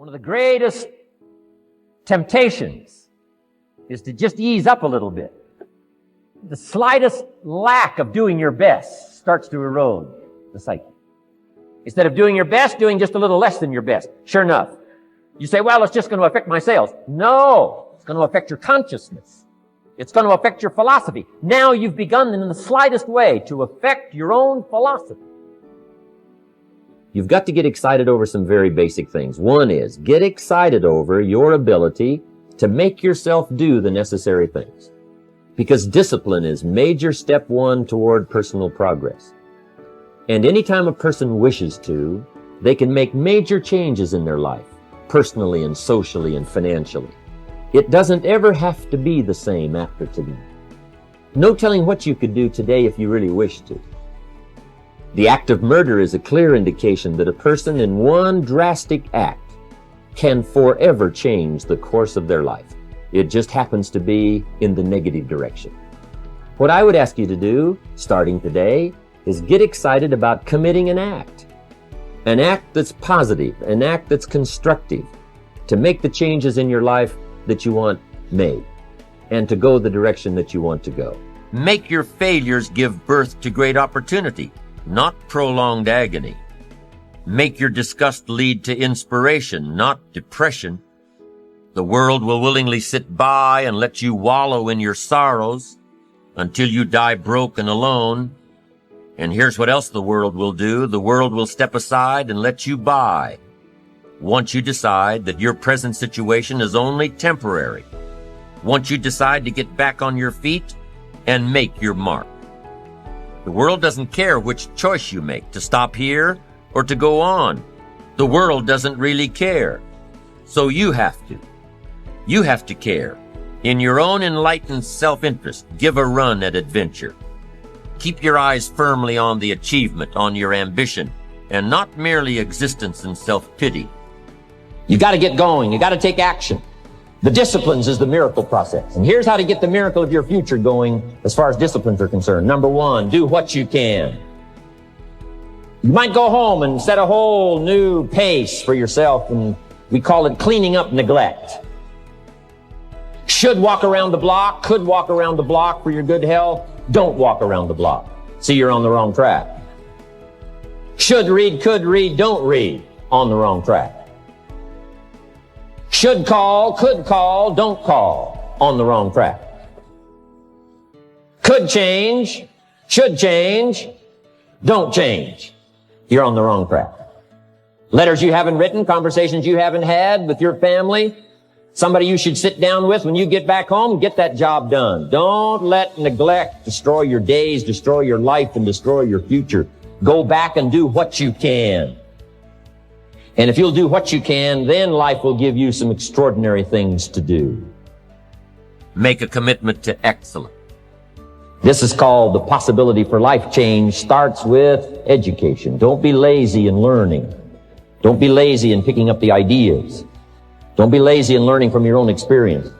One of the greatest temptations is to just ease up a little bit. The slightest lack of doing your best starts to erode the psyche. Instead of doing your best, doing just a little less than your best. Sure enough. You say, well, it's just going to affect my sales. No, it's going to affect your consciousness. It's going to affect your philosophy. Now you've begun in the slightest way to affect your own philosophy. You've got to get excited over some very basic things. One is, get excited over your ability to make yourself do the necessary things. Because discipline is major step one toward personal progress. And anytime a person wishes to, they can make major changes in their life, personally and socially and financially. It doesn't ever have to be the same after today. No telling what you could do today if you really wish to. The act of murder is a clear indication that a person in one drastic act can forever change the course of their life. It just happens to be in the negative direction. What I would ask you to do, starting today, is get excited about committing an act. An act that's positive, an act that's constructive, to make the changes in your life that you want made, and to go the direction that you want to go. Make your failures give birth to great opportunity, not prolonged agony. Make your disgust lead to inspiration, not depression. The world will willingly sit by and let you wallow in your sorrows until you die broke and alone. And here's what else the world will do. The world will step aside and let you by. Once you decide that your present situation is only temporary. Once you decide to get back on your feet and make your mark. The world doesn't care which choice you make, to stop here or to go on. The world doesn't really care. So you have to. You have to care. In your own enlightened self-interest, give a run at adventure. Keep your eyes firmly on the achievement, on your ambition, and not merely existence and self-pity. You got to get going. You got to take action. The disciplines is the miracle process. And here's how to get the miracle of your future going as far as disciplines are concerned. Number one, do what you can. You might go home and set a whole new pace for yourself, and we call it cleaning up neglect. Should walk around the block, could walk around the block for your good health. Don't walk around the block. See, you're on the wrong track. Should read, could read, don't read. On the wrong track. Should call, could call, don't call. On the wrong track. Could change, should change, don't change. You're on the wrong track. Letters you haven't written, conversations you haven't had with your family, somebody you should sit down with when you get back home, get that job done. Don't let neglect destroy your days, destroy your life, and destroy your future. Go back and do what you can. And if you'll do what you can, then life will give you some extraordinary things to do. Make a commitment to excellence. This is called the possibility for life change. Starts with education. Don't be lazy in learning. Don't be lazy in picking up the ideas. Don't be lazy in learning from your own experience.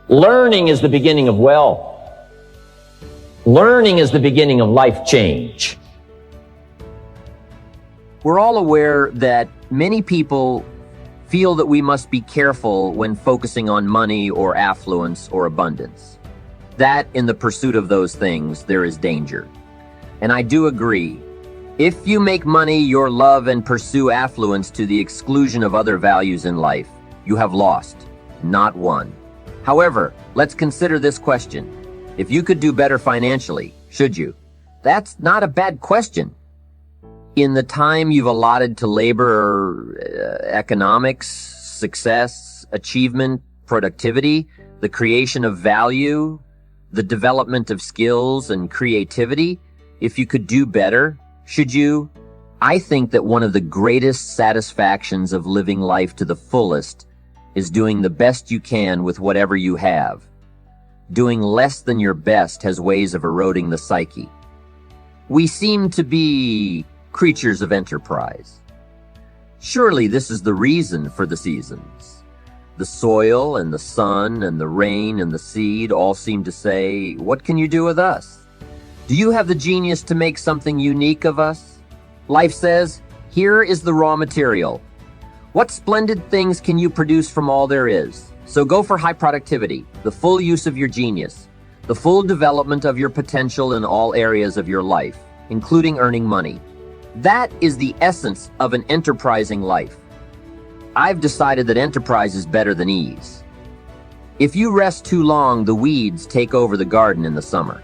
Learning is the beginning of wealth. Learning is the beginning of life change. We're all aware that many people feel that we must be careful when focusing on money or affluence or abundance. That in the pursuit of those things, there is danger. And I do agree. If you make money your love and pursue affluence to the exclusion of other values in life, you have lost, not won. However, let's consider this question. If you could do better financially, should you? That's not a bad question. In the time you've allotted to labor, economics, success, achievement, productivity, the creation of value, the development of skills and creativity, if you could do better, should you? I think that one of the greatest satisfactions of living life to the fullest is doing the best you can with whatever you have. Doing less than your best has ways of eroding the psyche. We seem to be creatures of enterprise. Surely this is the reason for the seasons. The soil and the sun and the rain and the seed all seem to say, what can you do with us? Do you have the genius to make something unique of us? Life says, here is the raw material. What splendid things can you produce from all there is? So go for high productivity, the full use of your genius, the full development of your potential in all areas of your life, including earning money. That is the essence of an enterprising life. I've decided that enterprise is better than ease. If you rest too long, the weeds take over the garden in the summer.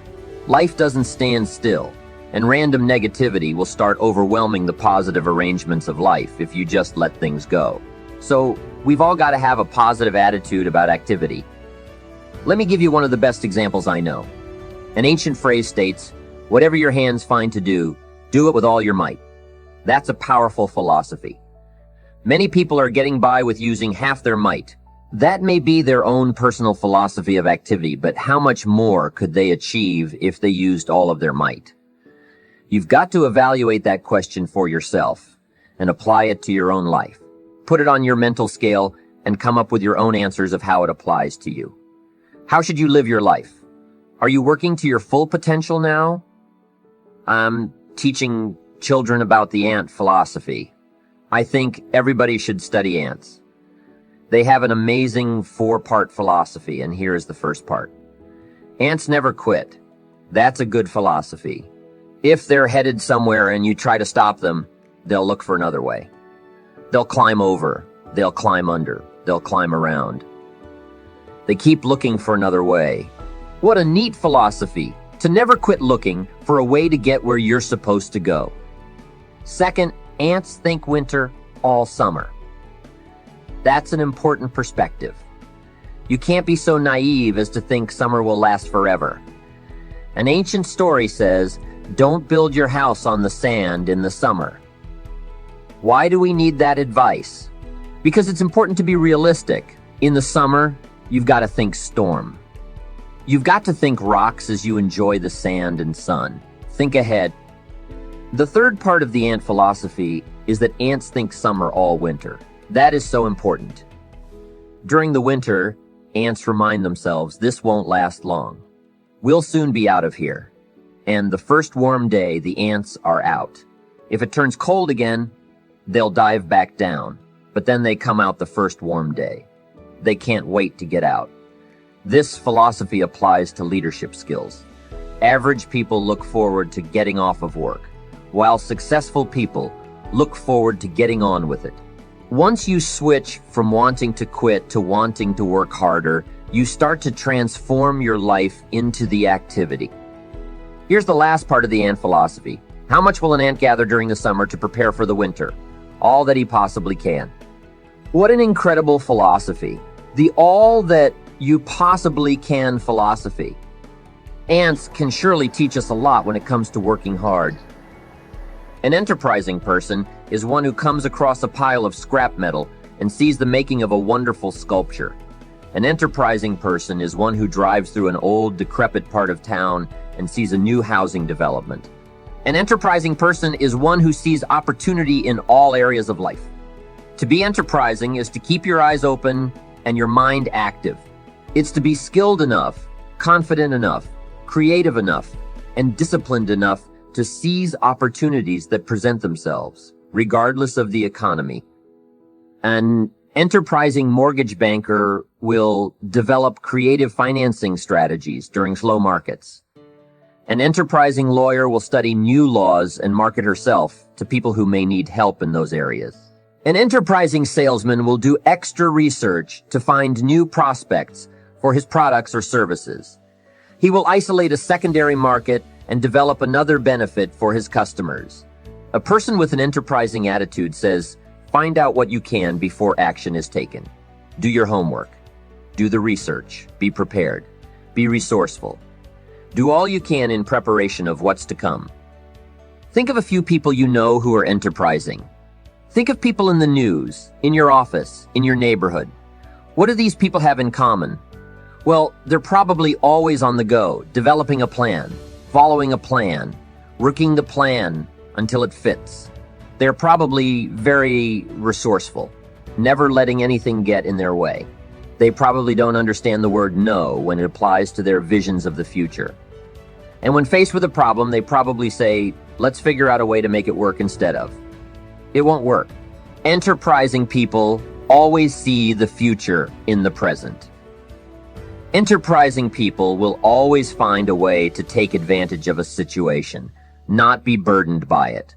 Life doesn't stand still, and random negativity will start overwhelming the positive arrangements of life if you just let things go. So, we've all got to have a positive attitude about activity. Let me give you one of the best examples I know. An ancient phrase states, "Whatever your hands find to do it with all your might." That's a powerful philosophy. Many people are getting by with using half their might. That may be their own personal philosophy of activity, but how much more could they achieve if they used all of their might? You've got to evaluate that question for yourself and apply it to your own life. Put it on your mental scale and come up with your own answers of how it applies to you. How should you live your life? Are you working to your full potential now? I'm teaching children about the ant philosophy. I think everybody should study ants. They have an amazing 4-part philosophy, and here is the first part. Ants never quit. That's a good philosophy. If they're headed somewhere and you try to stop them, they'll look for another way. They'll climb over, they'll climb under, they'll climb around. They keep looking for another way. What a neat philosophy, to never quit looking for a way to get where you're supposed to go. Second, ants think winter all summer. That's an important perspective. You can't be so naive as to think summer will last forever. An ancient story says, "Don't build your house on the sand in the summer." Why do we need that advice? Because it's important to be realistic. In the summer, you've got to think storm. You've got to think rocks as you enjoy the sand and sun. Think ahead. The third part of the ant philosophy is that ants think summer all winter. That is so important. During the winter, ants remind themselves this won't last long. We'll soon be out of here. And the first warm day, the ants are out. If it turns cold again, they'll dive back down. But then they come out the first warm day. They can't wait to get out. This philosophy applies to leadership skills. Average people look forward to getting off of work, while successful people look forward to getting on with it. Once you switch from wanting to quit to wanting to work harder, you start to transform your life into the activity. Here's the last part of the ant philosophy. How much will an ant gather during the summer to prepare for the winter? All that he possibly can. What an incredible philosophy. The all that you possibly can philosophy. Ants can surely teach us a lot when it comes to working hard. An enterprising person is one who comes across a pile of scrap metal and sees the making of a wonderful sculpture. An enterprising person is one who drives through an old, decrepit part of town and sees a new housing development. An enterprising person is one who sees opportunity in all areas of life. To be enterprising is to keep your eyes open and your mind active. It's to be skilled enough, confident enough, creative enough, and disciplined enough to seize opportunities that present themselves, regardless of the economy. An enterprising mortgage banker will develop creative financing strategies during slow markets. An enterprising lawyer will study new laws and market herself to people who may need help in those areas. An enterprising salesman will do extra research to find new prospects for his products or services. He will isolate a secondary market and develop another benefit for his customers. A person with an enterprising attitude says, find out what you can before action is taken. Do your homework. Do the research. Be prepared. Be resourceful. Do all you can in preparation of what's to come. Think of a few people you know who are enterprising. Think of people in the news, in your office, in your neighborhood. What do these people have in common? Well, they're probably always on the go, developing a plan, following a plan, working the plan until it fits. They're probably very resourceful, never letting anything get in their way. They probably don't understand the word no when it applies to their visions of the future. And when faced with a problem, they probably say, let's figure out a way to make it work instead of. It won't work. Enterprising people always see the future in the present. Enterprising people will always find a way to take advantage of a situation, not be burdened by it.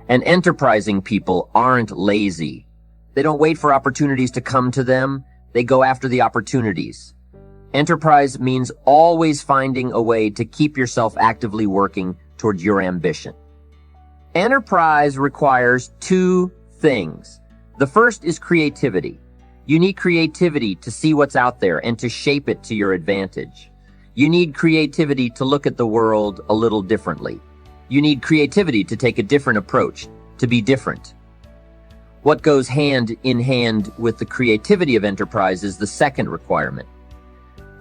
And enterprising people aren't lazy. They don't wait for opportunities to come to them. They go after the opportunities. Enterprise means always finding a way to keep yourself actively working toward your ambition. Enterprise requires two things. The first is creativity. You need creativity to see what's out there and to shape it to your advantage. You need creativity to look at the world a little differently. You need creativity to take a different approach, to be different. What goes hand in hand with the creativity of enterprise is the second requirement.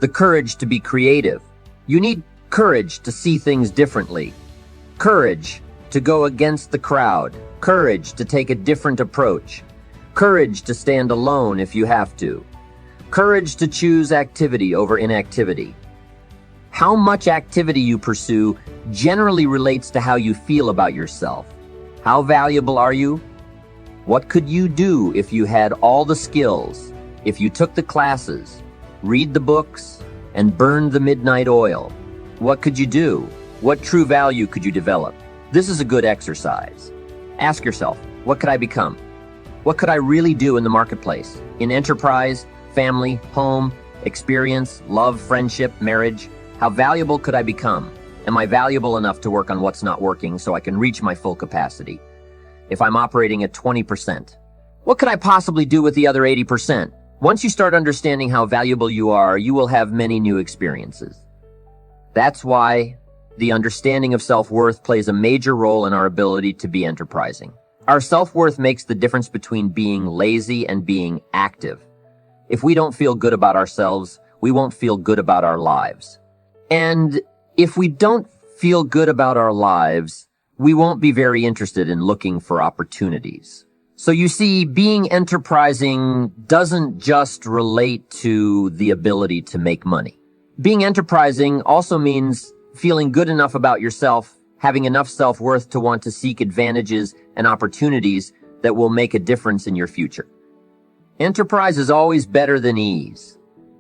The courage to be creative. You need courage to see things differently. Courage to go against the crowd. Courage to take a different approach. Courage to stand alone if you have to. Courage to choose activity over inactivity. How much activity you pursue generally relates to how you feel about yourself. How valuable are you? What could you do if you had all the skills, if you took the classes, read the books, and burned the midnight oil? What could you do? What true value could you develop? This is a good exercise. Ask yourself, what could I become? What could I really do in the marketplace? In enterprise, family, home, experience, love, friendship, marriage? How valuable could I become? Am I valuable enough to work on what's not working so I can reach my full capacity? If I'm operating at 20%, what could I possibly do with the other 80%? Once you start understanding how valuable you are, you will have many new experiences. That's why the understanding of self-worth plays a major role in our ability to be enterprising. Our self-worth makes the difference between being lazy and being active. If we don't feel good about ourselves, we won't feel good about our lives. And if we don't feel good about our lives, we won't be very interested in looking for opportunities. So you see, being enterprising doesn't just relate to the ability to make money. Being enterprising also means feeling good enough about yourself, having enough self-worth to want to seek advantages and opportunities that will make a difference in your future. Enterprise is always better than ease.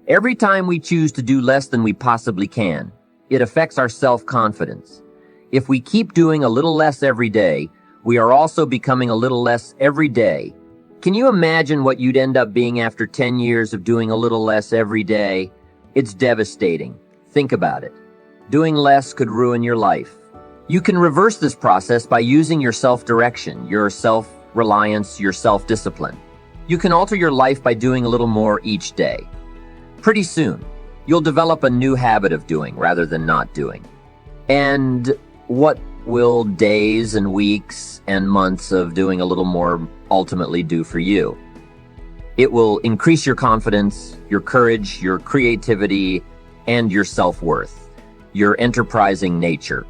Every time we choose to do less than we possibly can, it affects our self-confidence. If we keep doing a little less every day, we are also becoming a little less every day. Can you imagine what you'd end up being after 10 years of doing a little less every day? It's devastating. Think about it. Doing less could ruin your life. You can reverse this process by using your self-direction, your self-reliance, your self-discipline. You can alter your life by doing a little more each day. Pretty soon, you'll develop a new habit of doing rather than not doing. And what will days and weeks and months of doing a little more ultimately do for you? It will increase your confidence, your courage, your creativity, and your self-worth, your enterprising nature.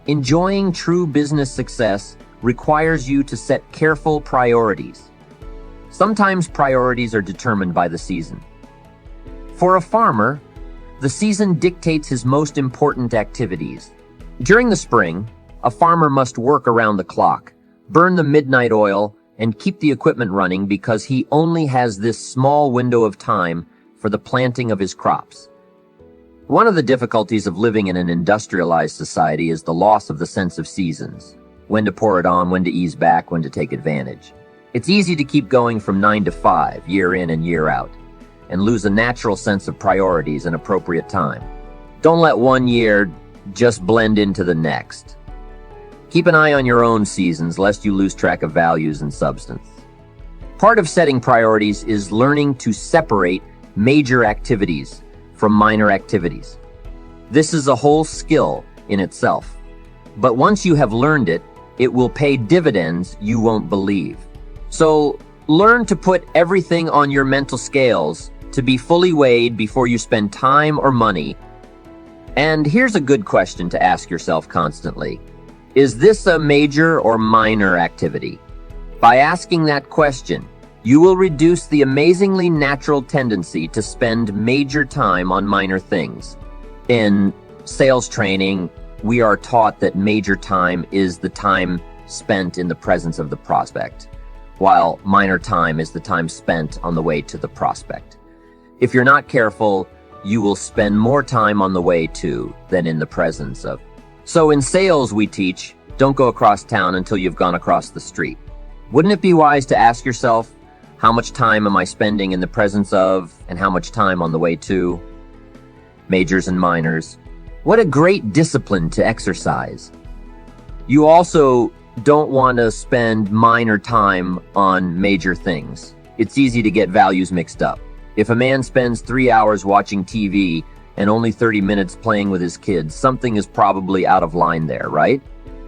Enjoying true business success requires you to set careful priorities. Sometimes priorities are determined by the season. For a farmer, the season dictates his most important activities. During the spring, a farmer must work around the clock, burn the midnight oil, and keep the equipment running because he only has this small window of time for the planting of his crops. One of the difficulties of living in an industrialized society is the loss of the sense of seasons. When to pour it on, when to ease back, when to take advantage. It's easy to keep going from 9 to 5, year in and year out, and lose a natural sense of priorities and appropriate time. Don't let one year just blend into the next. Keep an eye on your own seasons lest you lose track of values and substance. Part of setting priorities is learning to separate major activities from minor activities. This is a whole skill in itself. But once you have learned it, it will pay dividends you won't believe. So learn to put everything on your mental scales to be fully weighed before you spend time or money. And here's a good question to ask yourself constantly. Is this a major or minor activity? By asking that question, you will reduce the amazingly natural tendency to spend major time on minor things. In sales training, we are taught that major time is the time spent in the presence of the prospect. while minor time is the time spent on the way to the prospect. If you're not careful, you will spend more time on the way to than in the presence of. So in sales, we teach, don't go across town until you've gone across the street. Wouldn't it be wise to ask yourself, how much time am I spending in the presence of, and how much time on the way to? Majors and minors. What a great discipline to exercise. You also don't want to spend minor time on major things. It's easy to get values mixed up. If a man spends 3 hours watching TV and only 30 minutes playing with his kids, something is probably out of line there, right?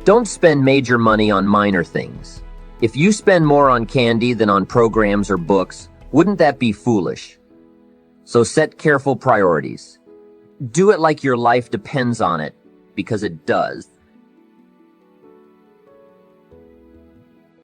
Don't spend major money on minor things. If you spend more on candy than on programs or books, wouldn't that be foolish? So set careful priorities. Do it like your life depends on it, because it does.